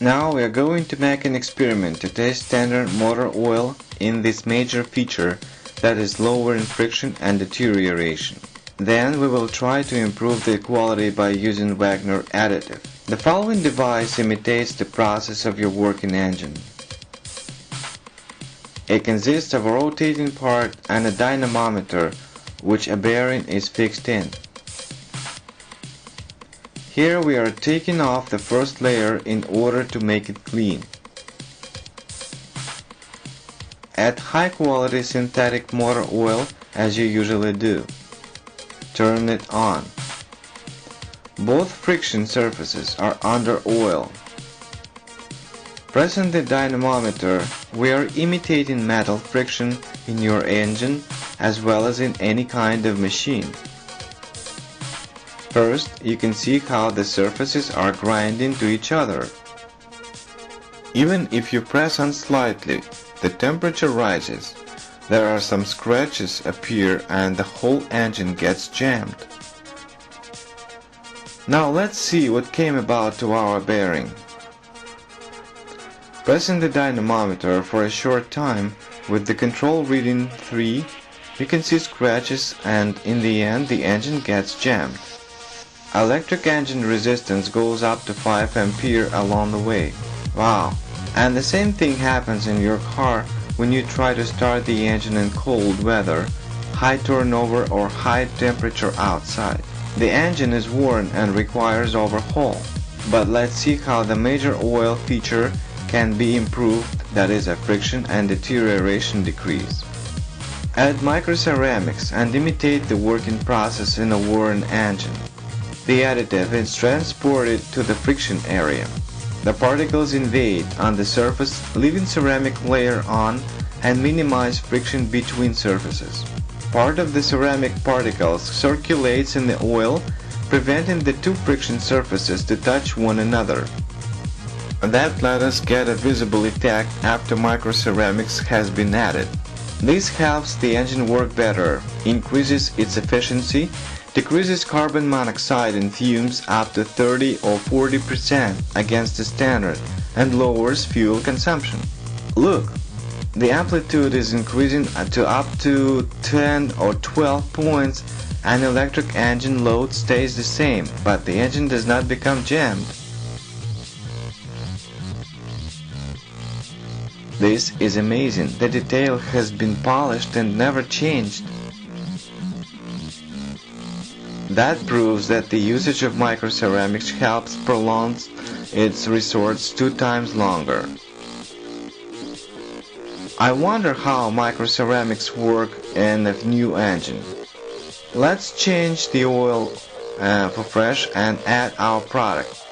Now we are going to make an experiment to test standard motor oil in this major feature, that is lower in friction and deterioration. Then we will try to improve the quality by using Wagner additive. The following device imitates the process of your working engine. It consists of a rotating part and a dynamometer which a bearing is fixed in. Here we are taking off the first layer in order to make it clean. Add high quality synthetic motor oil as you usually do. Turn it on. Both friction surfaces are under oil. Pressing the dynamometer, we are imitating metal friction in your engine as well as in any kind of machine. First, you can see how the surfaces are grinding to each other. Even if you press on slightly, the temperature rises. There are some scratches appear and the whole engine gets jammed. Now let's see what came about to our bearing. Pressing the dynamometer for a short time with the control reading 3, you can see scratches and in the end the engine gets jammed. Electric engine resistance goes up to 5 ampere along the way. Wow! And the same thing happens in your car when you try to start the engine in cold weather, high turnover or high temperature outside. The engine is worn and requires overhaul. But let's see how the major oil feature can be improved, that is a friction and deterioration decrease. Add microceramics and imitate the working process in a worn engine. The additive is transported to the friction area. The particles invade on the surface, leaving ceramic layer on and minimize friction between surfaces. Part of the ceramic particles circulates in the oil, preventing the two friction surfaces to touch one another. That let us get a visible effect after microceramics has been added. This helps the engine work better, increases its efficiency, decreases carbon monoxide and fumes up to 30 or 40% against the standard, and lowers fuel consumption. Look, the amplitude is increasing to up to 10 or 12 points, and electric engine load stays the same, but the engine does not become jammed. This is amazing. The detail has been polished and never changed. That proves that the usage of microceramics helps prolong its resorts 2 times longer. I wonder how microceramics work in a new engine. Let's change the oil for fresh and add our product.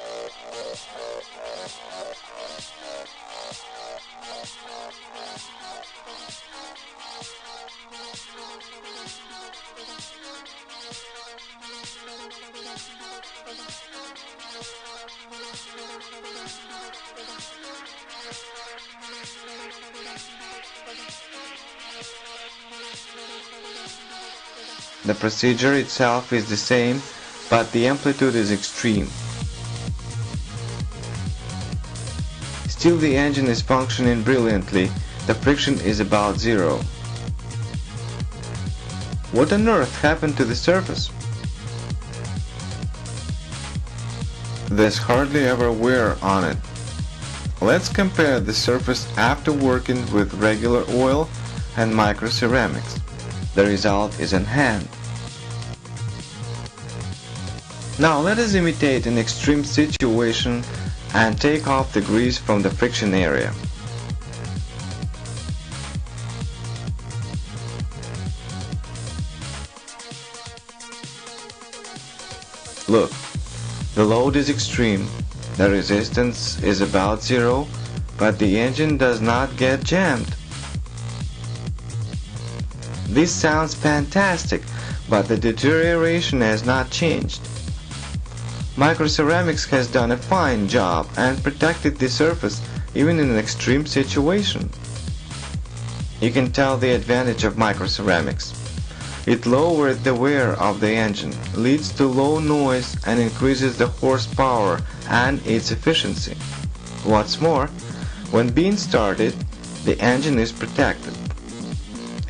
The procedure itself is the same, but the amplitude is extreme. Still, the engine is functioning brilliantly. The friction is about 0. What on earth happened to the surface? There's hardly ever wear on it. Let's compare the surface after working with regular oil and microceramics. The result is in hand. Now let us imitate an extreme situation and take off the grease from the friction area. Look, the load is extreme, the resistance is about 0, but the engine does not get jammed. This sounds fantastic, but the deterioration has not changed. Microceramics has done a fine job and protected the surface even in an extreme situation. You can tell the advantage of microceramics. It lowers the wear of the engine, leads to low noise and increases the horsepower and its efficiency. What's more, when being started, the engine is protected.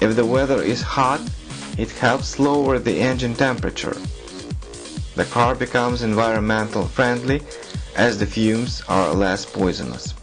If the weather is hot, it helps lower the engine temperature. The car becomes environmental friendly as the fumes are less poisonous.